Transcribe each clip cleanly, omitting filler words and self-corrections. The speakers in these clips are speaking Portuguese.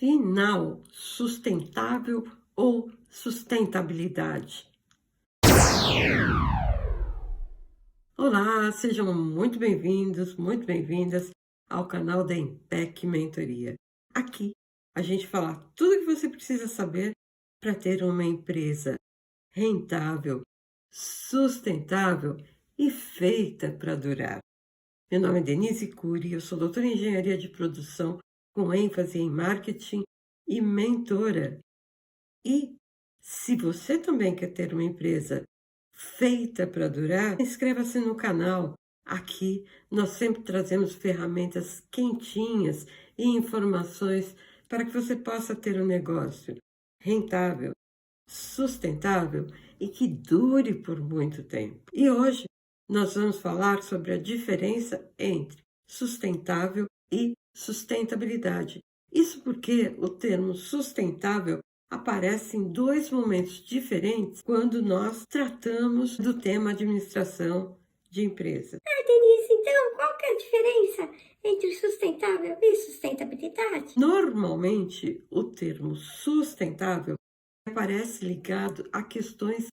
Afinal, sustentável ou sustentabilidade? Olá, sejam muito bem-vindos, muito bem-vindas ao canal da Impec Mentoria. Aqui a gente fala tudo o que você precisa saber para ter uma empresa rentável, sustentável e feita para durar. Meu nome é Denise Cury, eu sou doutora em engenharia de produção com ênfase em marketing e mentora. E se você também quer ter uma empresa feita para durar, inscreva-se no canal. Aqui nós sempre trazemos ferramentas quentinhas e informações para que você possa ter um negócio rentável, sustentável e que dure por muito tempo. E hoje nós vamos falar sobre a diferença entre sustentável e sustentabilidade. Isso porque o termo sustentável aparece em dois momentos diferentes quando nós tratamos do tema administração de empresa. Denise, então, qual que é a diferença entre sustentável e sustentabilidade? Normalmente, o termo sustentável aparece ligado a questões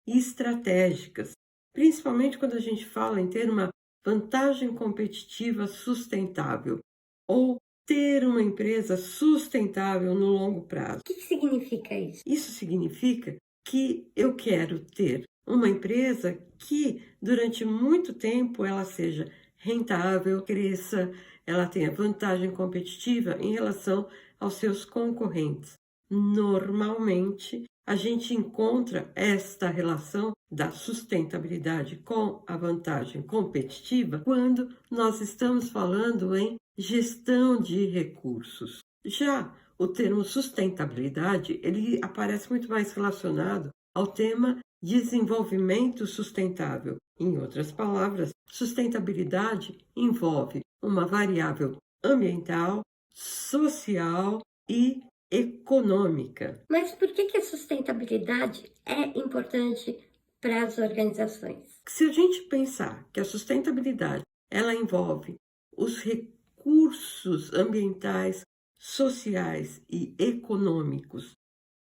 estratégicas, principalmente quando a gente fala em ter uma vantagem competitiva sustentável ou ter uma empresa sustentável no longo prazo. O que significa isso? Isso significa que eu quero ter uma empresa que durante muito tempo ela seja rentável, cresça, ela tenha vantagem competitiva em relação aos seus concorrentes. Normalmente, a gente encontra esta relação da sustentabilidade com a vantagem competitiva quando nós estamos falando em gestão de recursos. Já o termo sustentabilidade, ele aparece muito mais relacionado ao tema desenvolvimento sustentável. Em outras palavras, sustentabilidade envolve uma variável ambiental, social e econômica. Mas por que a sustentabilidade é importante para as organizações? Se a gente pensar que a sustentabilidade ela envolve os recursos ambientais, sociais e econômicos,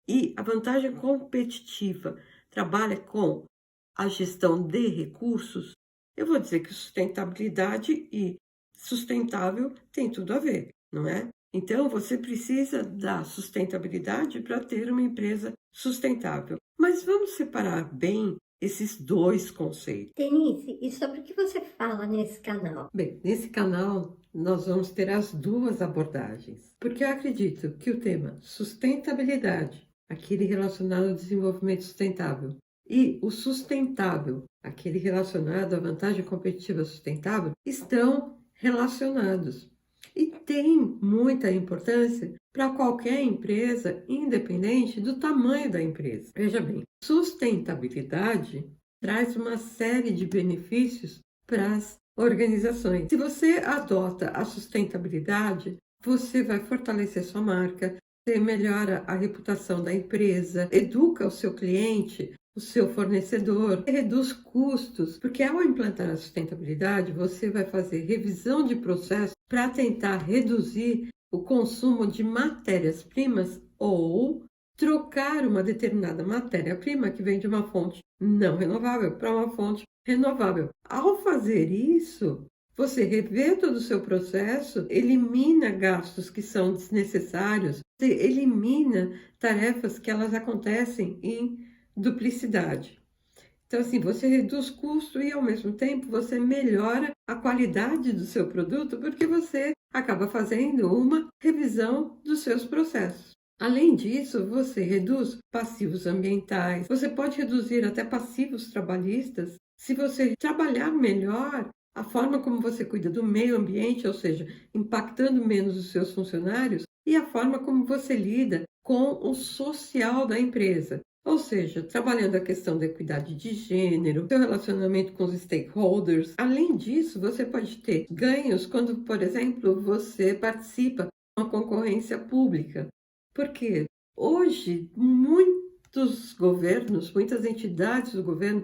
e a vantagem competitiva trabalha com a gestão de recursos, eu vou dizer que sustentabilidade e sustentável tem tudo a ver, não é? Então, você precisa da sustentabilidade para ter uma empresa sustentável. Mas vamos separar bem esses dois conceitos. Denise, e sobre o que você fala nesse canal? Bem, nesse canal nós vamos ter as duas abordagens, porque eu acredito que o tema sustentabilidade, aquele relacionado ao desenvolvimento sustentável, e o sustentável, aquele relacionado à vantagem competitiva sustentável, estão relacionados e tem muita importância para qualquer empresa, independente do tamanho da empresa. Veja bem, sustentabilidade traz uma série de benefícios para as organizações. Se você adota a sustentabilidade, você vai fortalecer sua marca, você melhora a reputação da empresa, educa o seu cliente, o seu fornecedor, reduz custos, porque ao implantar a sustentabilidade, você vai fazer revisão de processo para tentar reduzir o consumo de matérias-primas ou trocar uma determinada matéria-prima que vem de uma fonte não renovável para uma fonte renovável. Ao fazer isso, você revê todo o seu processo, elimina gastos que são desnecessários, você elimina tarefas que elas acontecem em duplicidade. Então, assim, você reduz custo e, ao mesmo tempo, você melhora a qualidade do seu produto, porque você acaba fazendo uma revisão dos seus processos. Além disso, você reduz passivos ambientais, você pode reduzir até passivos trabalhistas se você trabalhar melhor a forma como você cuida do meio ambiente, ou seja, impactando menos os seus funcionários, e a forma como você lida com o social da empresa. Ou seja, trabalhando a questão da equidade de gênero, seu relacionamento com os stakeholders. Além disso, você pode ter ganhos quando, por exemplo, você participa de uma concorrência pública. Porque hoje muitos governos, muitas entidades do governo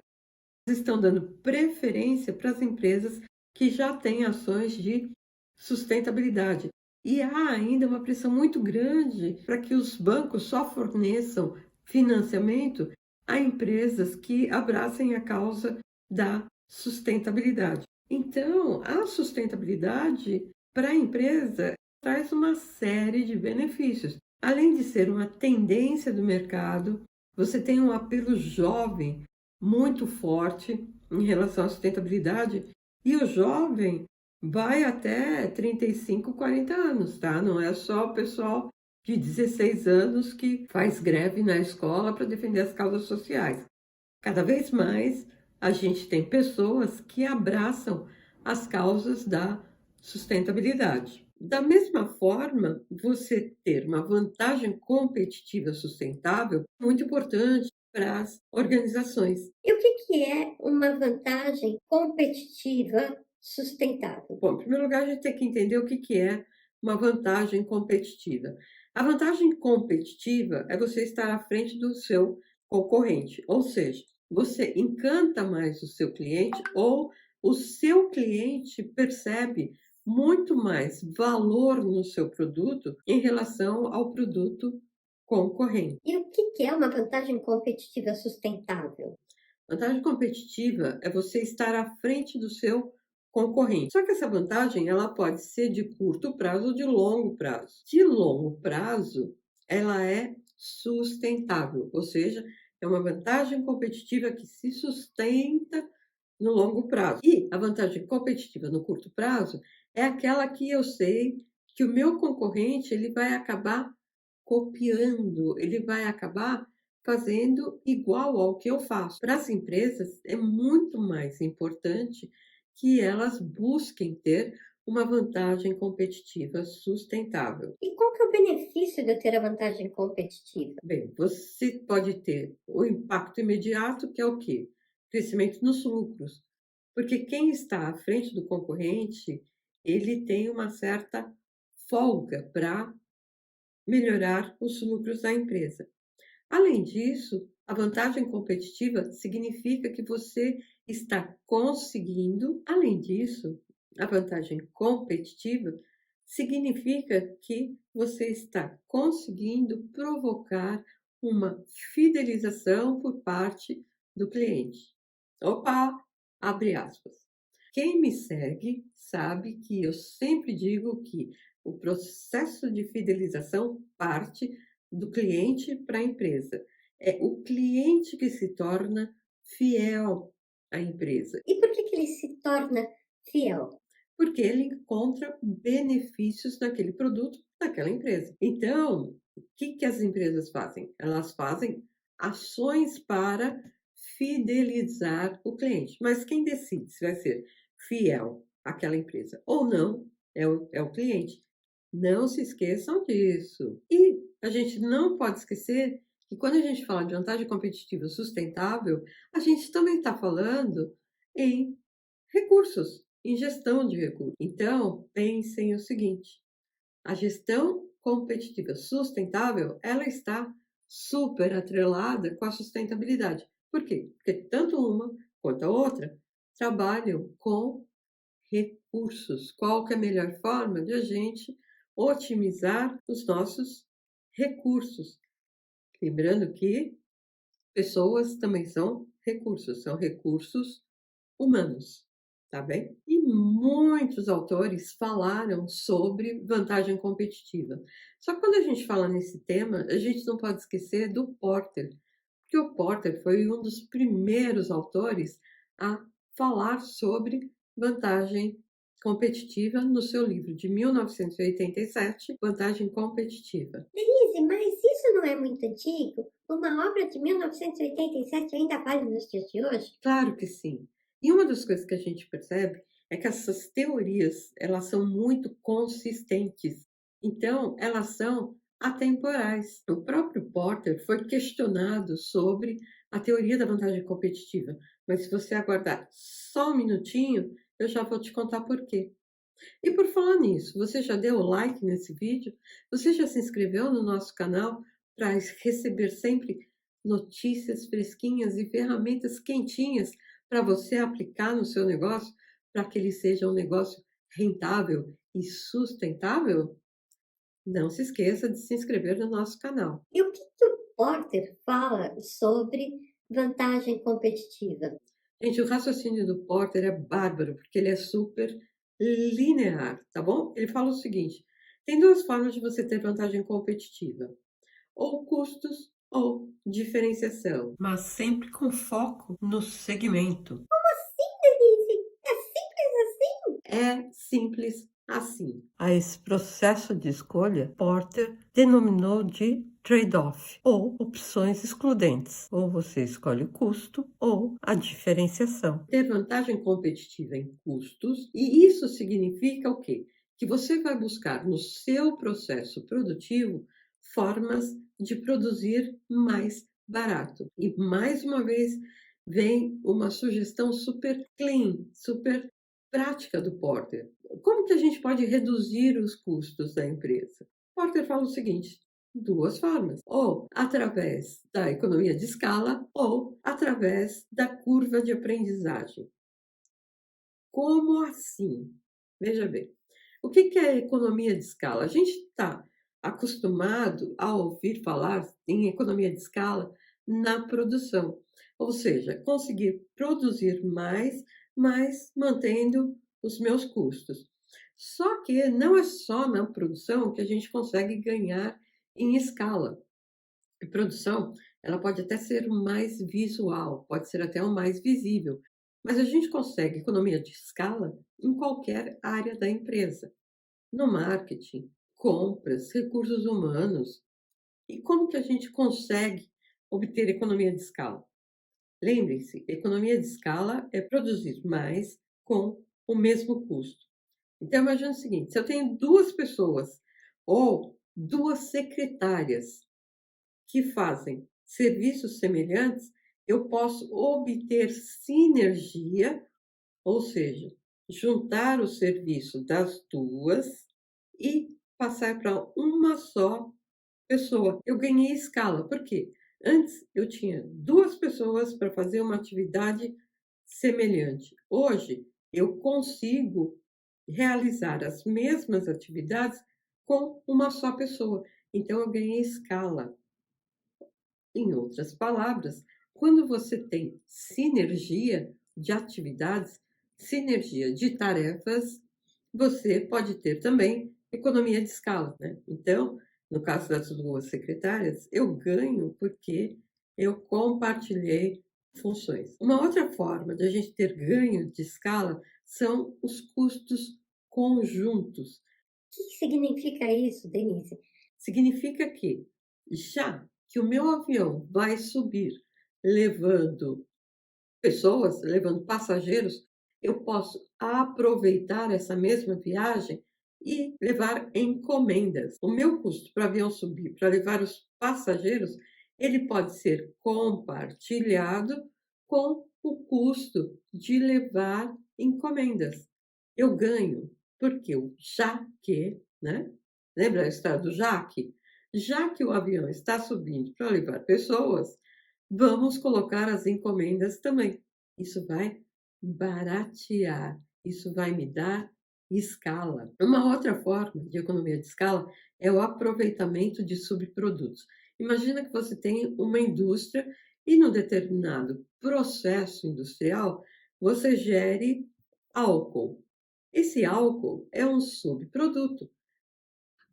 estão dando preferência para as empresas que já têm ações de sustentabilidade. E há ainda uma pressão muito grande para que os bancos só forneçam financiamento a empresas que abracem a causa da sustentabilidade. Então, a sustentabilidade para a empresa traz uma série de benefícios. Além de ser uma tendência do mercado, você tem um apelo jovem muito forte em relação à sustentabilidade, e o jovem vai até 35, 40 anos, tá? Não é só o pessoal de 16 anos que faz greve na escola para defender as causas sociais. Cada vez mais a gente tem pessoas que abraçam as causas da sustentabilidade. Da mesma forma, você ter uma vantagem competitiva sustentável é muito importante para as organizações. E o que é uma vantagem competitiva sustentável? Bom, em primeiro lugar, a gente tem que entender o que é uma vantagem competitiva. A vantagem competitiva é você estar à frente do seu concorrente, ou seja, você encanta mais o seu cliente ou o seu cliente percebe muito mais valor no seu produto em relação ao produto concorrente. E o que é uma vantagem competitiva sustentável? Vantagem competitiva é você estar à frente do seu concorrente. Só que essa vantagem ela pode ser de curto prazo ou de longo prazo. De longo prazo, ela é sustentável, ou seja, é uma vantagem competitiva que se sustenta no longo prazo. E a vantagem competitiva no curto prazo é aquela que eu sei que o meu concorrente ele vai acabar copiando, ele vai acabar fazendo igual ao que eu faço. Para as empresas é muito mais importante que elas busquem ter uma vantagem competitiva sustentável. E qual que é o benefício de eu ter a vantagem competitiva? Bem, você pode ter o impacto imediato, que é o quê? Crescimento nos lucros. Porque quem está à frente do concorrente, ele tem uma certa folga para melhorar os lucros da empresa. Além disso, a vantagem competitiva significa que você está conseguindo, além disso, a vantagem competitiva significa que você está conseguindo provocar uma fidelização por parte do cliente. Opa, abre aspas. Quem me segue sabe que eu sempre digo que o processo de fidelização parte do cliente para a empresa. É o cliente que se torna fiel à empresa, E por que ele se torna fiel? porque ele encontra benefícios naquele produto, naquela empresa. Então, o que as empresas fazem? Elas fazem ações para fidelizar o cliente. Mas quem decide se vai ser fiel àquela empresa ou não é o cliente. Não se esqueçam disso. E a gente não pode esquecer que quando a gente fala de vantagem competitiva sustentável, a gente também está falando em recursos, em gestão de recursos. Então, pensem o seguinte: a gestão competitiva sustentável, ela está super atrelada com a sustentabilidade. Por quê? Porque tanto uma quanto a outra trabalham com recursos. Qual que é a melhor forma de a gente otimizar os nossos recursos? Lembrando que pessoas também são recursos humanos, tá bem? E muitos autores falaram sobre vantagem competitiva. Só que quando a gente fala nesse tema, a gente não pode esquecer do Porter, porque o Porter foi um dos primeiros autores a falar sobre vantagem competitiva no seu livro de 1987, Vantagem Competitiva. Denise, mas isso não é muito antigo? Uma obra de 1987 ainda vale nos dias de hoje? Claro que sim. E uma das coisas que a gente percebe é que essas teorias, elas são muito consistentes. Então, elas são atemporais. O próprio Porter foi questionado sobre a teoria da vantagem competitiva. Mas se você aguardar só um minutinho, eu já vou te contar por quê. E por falar nisso, você já deu o like nesse vídeo? Você já se inscreveu no nosso canal para receber sempre notícias fresquinhas e ferramentas quentinhas para você aplicar no seu negócio, para que ele seja um negócio rentável e sustentável? Não se esqueça de se inscrever no nosso canal. E o que o Porter fala sobre vantagem competitiva? Gente, o raciocínio do Porter é bárbaro, porque ele é super linear, tá bom? Ele fala o seguinte: tem duas formas de você ter vantagem competitiva, ou custos ou diferenciação, mas sempre com foco no segmento. Denise, é simples assim? É simples assim. A esse processo de escolha, Porter denominou de trade-off, ou opções excludentes. Ou você escolhe o custo ou a diferenciação. Ter vantagem competitiva em custos, e isso significa o quê? Que você vai buscar no seu processo produtivo formas de produzir mais barato. E mais uma vez vem uma sugestão super clean, super prática do Porter. Como que a gente pode reduzir os custos da empresa? Porter fala o seguinte: duas formas, ou através da economia de escala ou através da curva de aprendizagem. Como assim? Veja bem, o que é economia de escala? A gente está acostumado a ouvir falar em economia de escala na produção, ou seja, conseguir produzir mais, mas mantendo os meus custos. Só que não é só na produção que a gente consegue ganhar em escala. A produção, ela pode até ser o mais visual, pode ser até o mais visível, mas a gente consegue economia de escala em qualquer área da empresa, no marketing, compras, recursos humanos. E como que a gente consegue obter economia de escala? Lembre-se, economia de escala é produzir mais com o mesmo custo. Então, imagine o seguinte: se eu tenho duas pessoas ou duas secretárias que fazem serviços semelhantes, eu posso obter sinergia, ou seja, juntar o serviço das duas e passar para uma só pessoa. Eu ganhei escala, por quê? Antes eu tinha duas pessoas para fazer uma atividade semelhante. Hoje eu consigo realizar as mesmas atividades com uma só pessoa. Então eu ganhei escala. Em outras palavras, quando você tem sinergia de atividades, sinergia de tarefas, você pode ter também economia de escala, né? Então, no caso das duas secretárias, eu ganho porque eu compartilhei funções. Uma outra forma de a gente ter ganho de escala são os custos conjuntos. O que significa isso, Denise? Significa que, já que o meu avião vai subir levando pessoas, levando passageiros, eu posso aproveitar essa mesma viagem e levar encomendas. O meu custo para o avião subir, para levar os passageiros, ele pode ser compartilhado com o custo de levar encomendas. Eu ganho, porque o já que, né? Lembra a história do Jaque? Já que o avião está subindo para levar pessoas, vamos colocar as encomendas também. Isso vai baratear, isso vai me dar escala. Uma outra forma de economia de escala é o aproveitamento de subprodutos. Imagina que você tem uma indústria e, num determinado processo industrial, você gere álcool. Esse álcool é um subproduto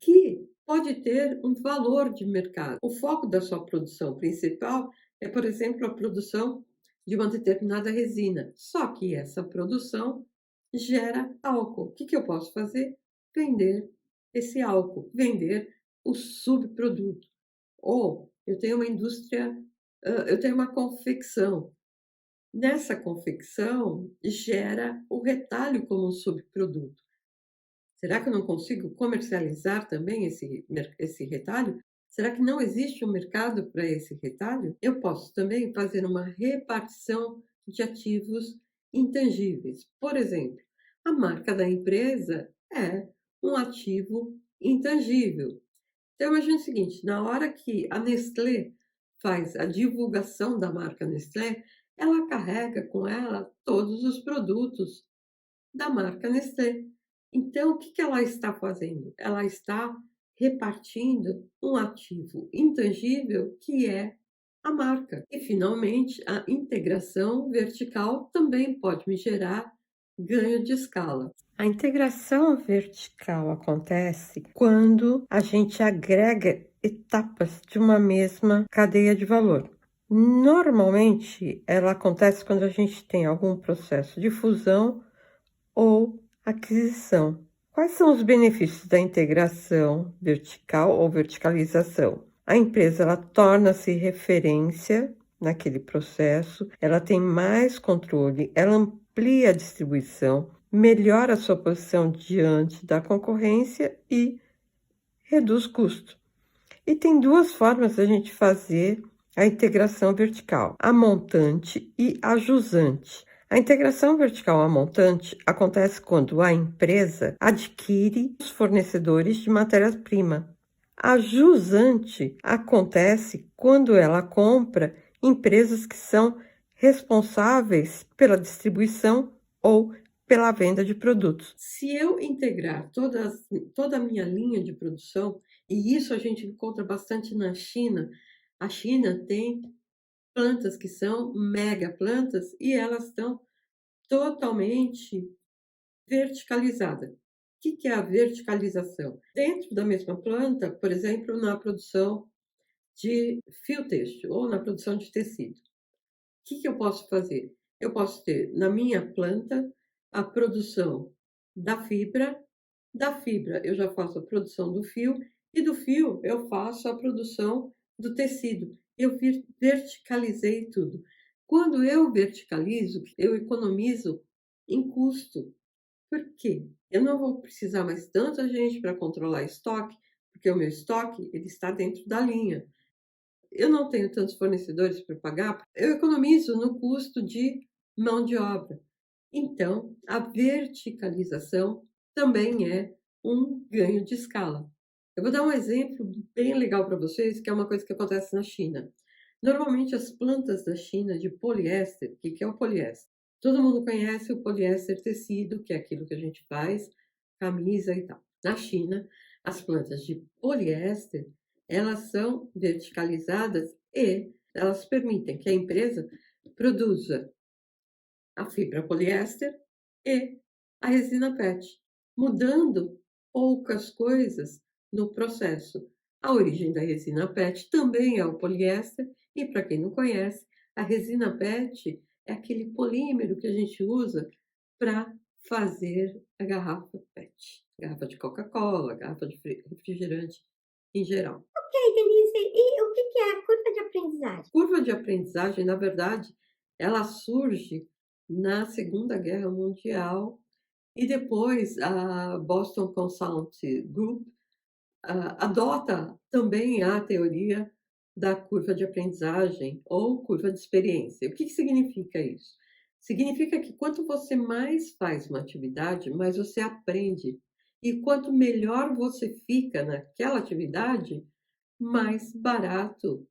que pode ter um valor de mercado. O foco da sua produção principal é, por exemplo, a produção de uma determinada resina. Só que essa produção gera álcool. O que eu posso fazer? Vender esse álcool, vender o subproduto. Ou eu tenho uma indústria, eu tenho uma confecção. Nessa confecção gera o retalho como um subproduto. Será que eu não consigo comercializar também esse retalho? Será que não existe um mercado para esse retalho? Eu posso também fazer uma repartição de ativos intangíveis. Por exemplo, a marca da empresa é um ativo intangível. Então, imagine o seguinte: na hora que a Nestlé faz a divulgação da marca Nestlé, ela carrega com ela todos os produtos da marca Nestlé. Então, o que ela está fazendo? Ela está repartindo um ativo intangível que é a marca. E, finalmente, a integração vertical também pode me gerar ganho de escala. A integração vertical acontece quando a gente agrega etapas de uma mesma cadeia de valor. Normalmente, ela acontece quando a gente tem algum processo de fusão ou aquisição. Quais são os benefícios da integração vertical ou verticalização? A empresa ela torna-se referência naquele processo, ela tem mais controle, ela amplia a distribuição, melhora a sua posição diante da concorrência e reduz custo. E tem duas formas da gente fazer a integração vertical, a montante e a jusante. A integração vertical a montante acontece quando a empresa adquire os fornecedores de matéria-prima. A jusante acontece quando ela compra empresas que são responsáveis pela distribuição ou pela venda de produtos. Se eu integrar toda a minha linha de produção, e isso a gente encontra bastante na China, a China tem plantas que são mega plantas e elas estão totalmente verticalizadas. O que é a verticalização? Dentro da mesma planta, por exemplo, na produção de fio têxtil ou na produção de tecido. O que eu posso fazer? Eu posso ter na minha planta a produção da fibra eu já faço a produção do fio e do fio eu faço a produção do tecido. Eu verticalizei tudo. Quando eu verticalizo, eu economizo em custo. Por quê? Eu não vou precisar mais tanta gente para controlar estoque, porque o meu estoque ele está dentro da linha. Eu não tenho tantos fornecedores para pagar, eu economizo no custo de mão de obra. Então, a verticalização também é um ganho de escala. Eu vou dar um exemplo bem legal para vocês, que é uma coisa que acontece na China. Normalmente, as plantas da China de poliéster, o que é o poliéster? Todo mundo conhece o poliéster tecido, que é aquilo que a gente faz, camisa e tal. Na China, as plantas de poliéster, elas são verticalizadas e elas permitem que a empresa produza a fibra poliéster e a resina PET, mudando poucas coisas no processo. A origem da resina PET também é o poliéster, e para quem não conhece, a resina PET é aquele polímero que a gente usa para fazer a garrafa PET, garrafa de Coca-Cola, garrafa de refrigerante em geral. Ok, Denise, e o que é a curva de aprendizagem? Curva de aprendizagem, na verdade, ela surge na Segunda Guerra Mundial e depois a Boston Consulting Group adota também a teoria da curva de aprendizagem ou curva de experiência. O que significa isso? Significa que quanto você mais faz uma atividade, mais você aprende. E quanto melhor você fica naquela atividade, mais barato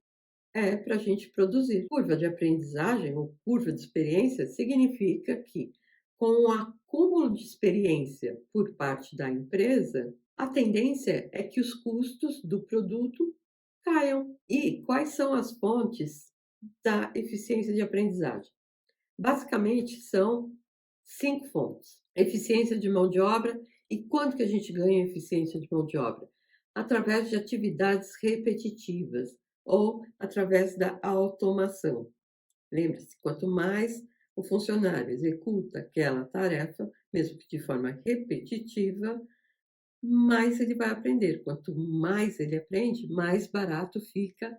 é para a gente produzir. Curva de aprendizagem ou curva de experiência significa que, com o acúmulo de experiência por parte da empresa, a tendência é que os custos do produto caiam. E quais são as fontes da eficiência de aprendizagem? Basicamente, são 5 fontes. Eficiência de mão de obra. E quanto que a gente ganha em eficiência de mão de obra? Através de atividades repetitivas ou através da automação. Lembre-se, quanto mais o funcionário executa aquela tarefa, mesmo que de forma repetitiva, mais ele vai aprender. Quanto mais ele aprende, mais barato fica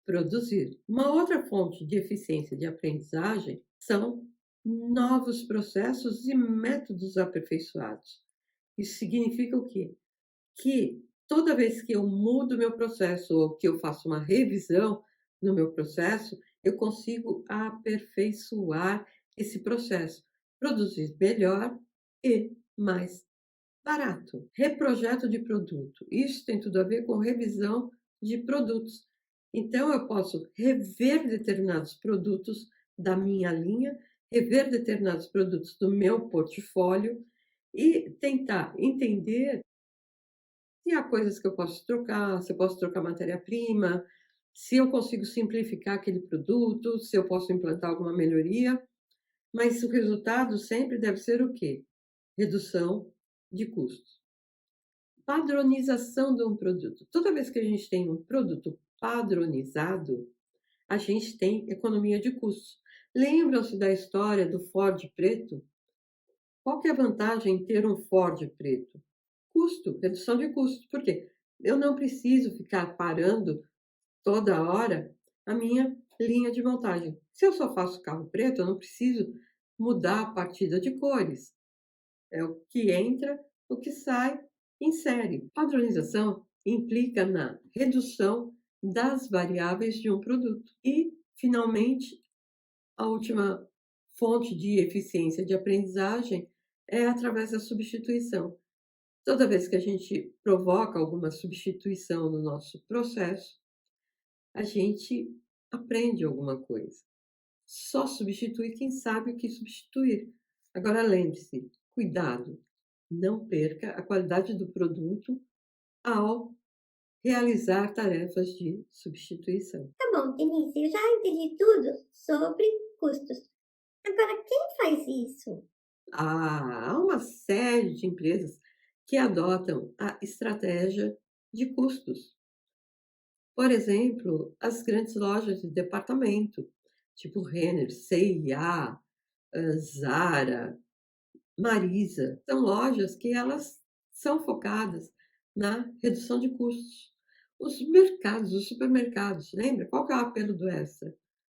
produzir. Uma outra fonte de eficiência de aprendizagem são novos processos e métodos aperfeiçoados. Isso significa o quê? Que toda vez que eu mudo meu processo ou que eu faço uma revisão no meu processo, eu consigo aperfeiçoar esse processo, produzir melhor e mais barato. Reprojeto de produto. Isso tem tudo a ver com revisão de produtos. Então, eu posso rever determinados produtos da minha linha, rever determinados produtos do meu portfólio e tentar entender se há coisas que eu posso trocar, se eu posso trocar matéria-prima, se eu consigo simplificar aquele produto, se eu posso implantar alguma melhoria, mas o resultado sempre deve ser o quê? Redução de custos. Padronização de um produto. Toda vez que a gente tem um produto padronizado, a gente tem economia de custos. Lembram-se da história do Ford preto? Qual que é a vantagem em ter um Ford preto? Custo, redução de custos. Por quê? Eu não preciso ficar parando toda hora a minha linha de montagem. Se eu só faço carro preto, eu não preciso mudar a partida de cores. É o que entra, o que sai, insere. Padronização implica na redução das variáveis de um produto. E, finalmente, a última fonte de eficiência de aprendizagem é através da substituição. Toda vez que a gente provoca alguma substituição no nosso processo, a gente aprende alguma coisa. Só substitui quem sabe o que substituir. Agora lembre-se, cuidado, não perca a qualidade do produto ao realizar tarefas de substituição. Tá bom, Denise, eu já entendi tudo sobre custos. Agora, quem faz isso? Há uma série de empresas que adotam a estratégia de custos. Por exemplo, as grandes lojas de departamento, tipo Renner, C&A, Zara, Marisa, são lojas que elas são focadas na redução de custos. Os mercados, os supermercados, lembra? Qual que é o apelo do Extra?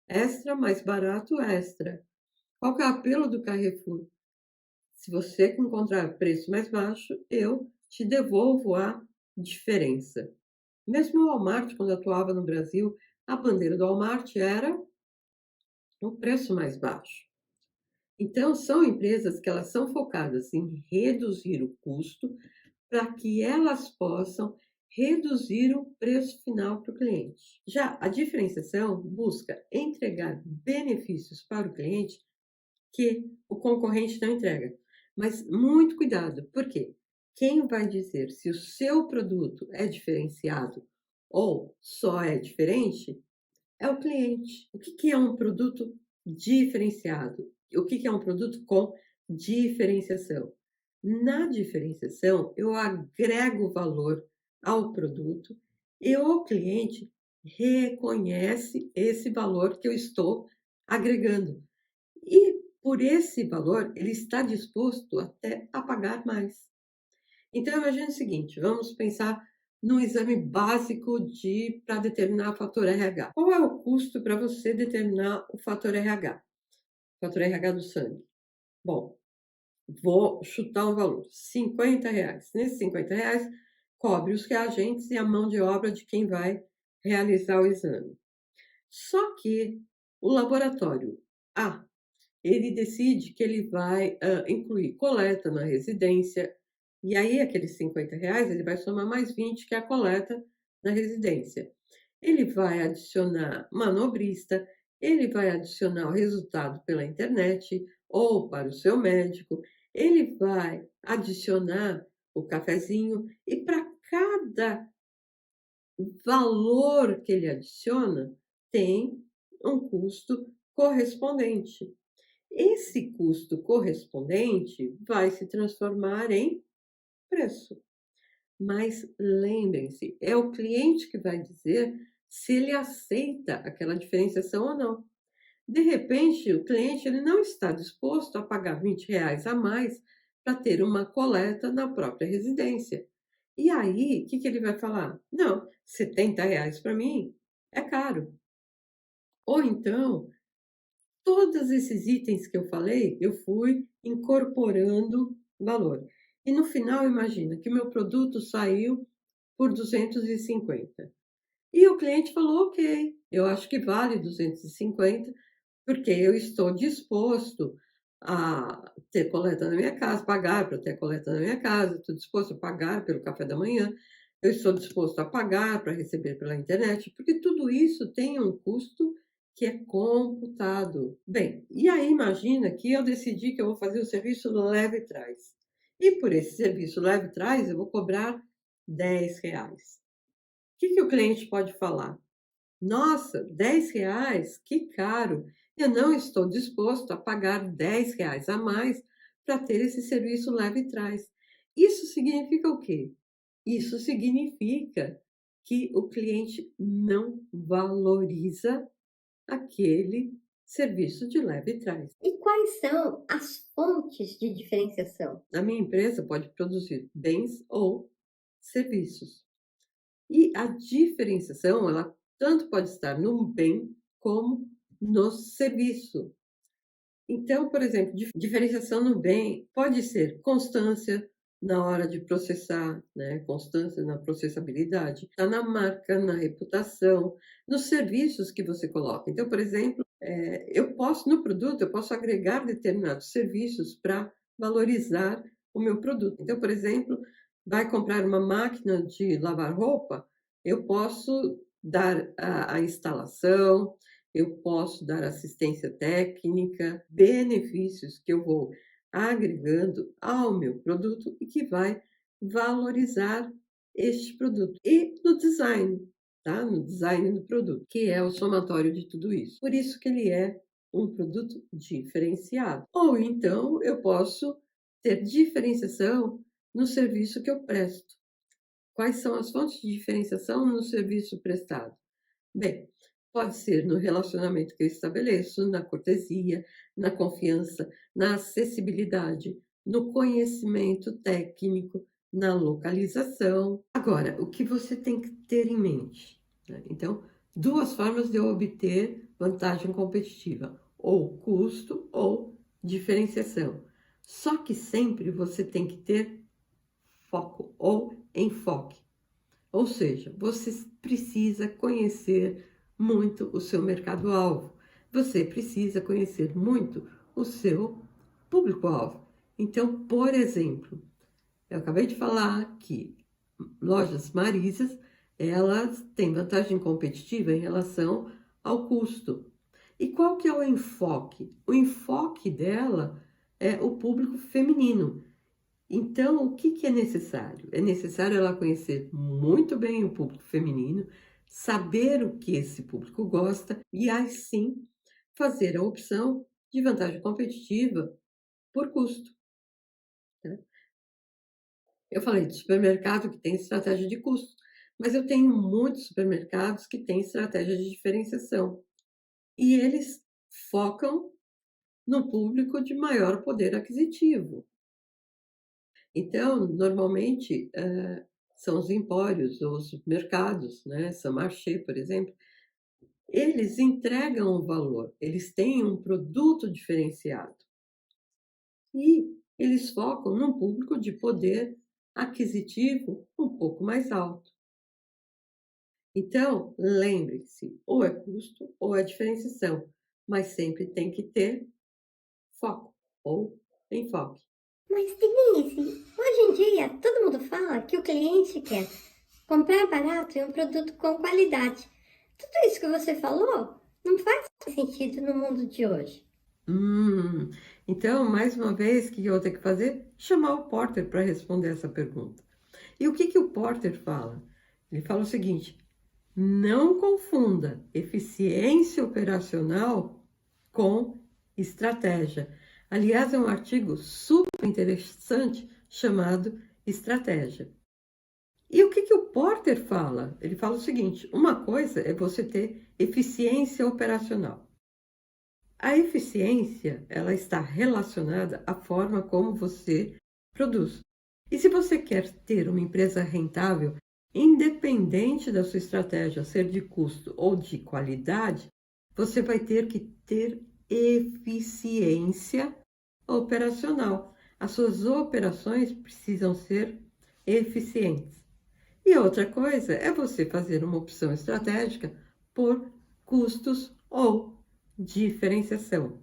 Extra mais barato, Extra. Qual que é o apelo do Carrefour? Se você encontrar preço mais baixo, eu te devolvo a diferença. Mesmo o Walmart, quando atuava no Brasil, a bandeira do Walmart era o preço mais baixo. Então, são empresas que elas são focadas em reduzir o custo para que elas possam reduzir o preço final para o cliente. Já a diferenciação busca entregar benefícios para o cliente que o concorrente não entrega. Mas muito cuidado, porque quem vai dizer se o seu produto é diferenciado ou só é diferente é o cliente. O que é um produto diferenciado? O que é um produto com diferenciação? Na diferenciação, eu agrego valor ao produto e o cliente reconhece esse valor que eu estou agregando. E por esse valor, ele está disposto até a pagar mais. Então, imagine o seguinte: vamos pensar no exame básico para determinar o fator RH. Qual é o custo para você determinar o fator RH? O fator RH do sangue. Bom, vou chutar um valor: R$ 50. Nesses R$ 50, cobre os reagentes e a mão de obra de quem vai realizar o exame. Só que o laboratório A, ele decide que ele vai incluir coleta na residência, e aí aqueles R$ 50 ele vai somar mais 20, que é a coleta na residência. Ele vai adicionar manobrista, ele vai adicionar o resultado pela internet ou para o seu médico, ele vai adicionar o cafezinho, e para cada valor que ele adiciona, tem um custo correspondente. Esse custo correspondente vai se transformar em preço. Mas lembrem-se, é o cliente que vai dizer se ele aceita aquela diferenciação ou não. De repente, o cliente ele não está disposto a pagar R$ 20 a mais para ter uma coleta na própria residência. E aí, o que ele vai falar? Não, R$ 70 para mim é caro. Ou então, todos esses itens que eu falei, eu fui incorporando valor. E no final, imagina que meu produto saiu por 250. E o cliente falou, ok, eu acho que vale 250, porque eu estou disposto a ter coleta na minha casa, pagar para ter coleta na minha casa, estou disposto a pagar pelo café da manhã, eu estou disposto a pagar para receber pela internet, porque tudo isso tem um custo que é computado. Bem, e aí imagina que eu decidi que eu vou fazer o serviço leve trás. E por esse serviço leve trás, eu vou cobrar R$ 10. O que o cliente pode falar? Nossa, R$ 10? Que caro! Eu não estou disposto a pagar R$ 10 a mais para ter esse serviço leve e trás. Isso significa o quê? Isso significa que o cliente não valoriza aquele serviço de leve e trás. E quais são as fontes de diferenciação? A minha empresa pode produzir bens ou serviços. E a diferenciação, ela tanto pode estar no bem como no serviço. Então, por exemplo, diferenciação no bem pode ser constância na hora de processar, né? Constância na processabilidade, está na marca, na reputação, nos serviços que você coloca. Então, por exemplo, no produto, eu posso agregar determinados serviços para valorizar o meu produto. Então, por exemplo, vai comprar uma máquina de lavar roupa, eu posso dar a instalação, eu posso dar assistência técnica, benefícios que eu vou agregando ao meu produto e que vai valorizar este produto. E no design, tá? No design do produto, que é o somatório de tudo isso. Por isso que ele é um produto diferenciado. Ou então eu posso ter diferenciação no serviço que eu presto. Quais são as fontes de diferenciação no serviço prestado? Bem, pode ser no relacionamento que eu estabeleço, na cortesia, na confiança, na acessibilidade, no conhecimento técnico, na localização. Agora, o que você tem que ter em mente, né? Então, duas formas de eu obter vantagem competitiva: ou custo ou diferenciação. Só que sempre você tem que ter foco ou enfoque. Ou seja, você precisa conhecer muito o seu mercado-alvo. Você precisa conhecer muito o seu público-alvo. Então, por exemplo, eu acabei de falar que lojas Marizas, elas têm vantagem competitiva em relação ao custo. E qual que é o enfoque? O enfoque dela é o público feminino. Então, o que é necessário? É necessário ela conhecer muito bem o público feminino, saber o que esse público gosta e aí sim fazer a opção de vantagem competitiva por custo, né? Eu falei de supermercado que tem estratégia de custo, mas eu tenho muitos supermercados que têm estratégia de diferenciação e eles focam no público de maior poder aquisitivo. Então, normalmente, são os empórios ou os mercados, né, Saint-Marché, por exemplo, eles entregam o valor, eles têm um produto diferenciado e eles focam num público de poder aquisitivo um pouco mais alto. Então, lembre-se, ou é custo ou é diferenciação, mas sempre tem que ter foco ou enfoque. Mas, Denise, hoje em dia todo mundo fala que o cliente quer comprar barato e um produto com qualidade. Tudo isso que você falou não faz sentido no mundo de hoje. Então, mais uma vez, o que eu vou ter que fazer? Chamar o Porter para responder essa pergunta. E o que o Porter fala? Ele fala o seguinte: não confunda eficiência operacional com estratégia. Aliás, é um artigo super interessante chamado Estratégia. E o que o Porter fala? Ele fala o seguinte: uma coisa é você ter eficiência operacional. A eficiência, ela está relacionada à forma como você produz. E se você quer ter uma empresa rentável, independente da sua estratégia ser de custo ou de qualidade, você vai ter que ter eficiência operacional. As suas operações precisam ser eficientes. E outra coisa é você fazer uma opção estratégica por custos ou diferenciação.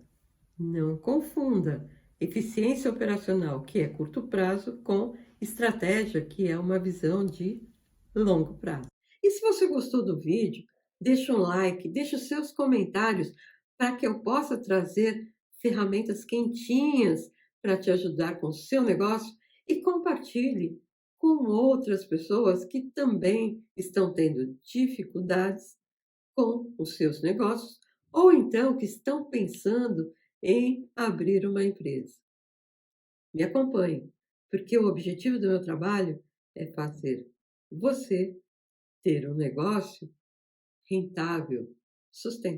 Não confunda eficiência operacional, que é curto prazo, com estratégia, que é uma visão de longo prazo. E se você gostou do vídeo, deixa um like, deixa os seus comentários para que eu possa trazer ferramentas quentinhas para te ajudar com o seu negócio e compartilhe com outras pessoas que também estão tendo dificuldades com os seus negócios ou então que estão pensando em abrir uma empresa. Me acompanhe, porque o objetivo do meu trabalho é fazer você ter um negócio rentável, sustentável.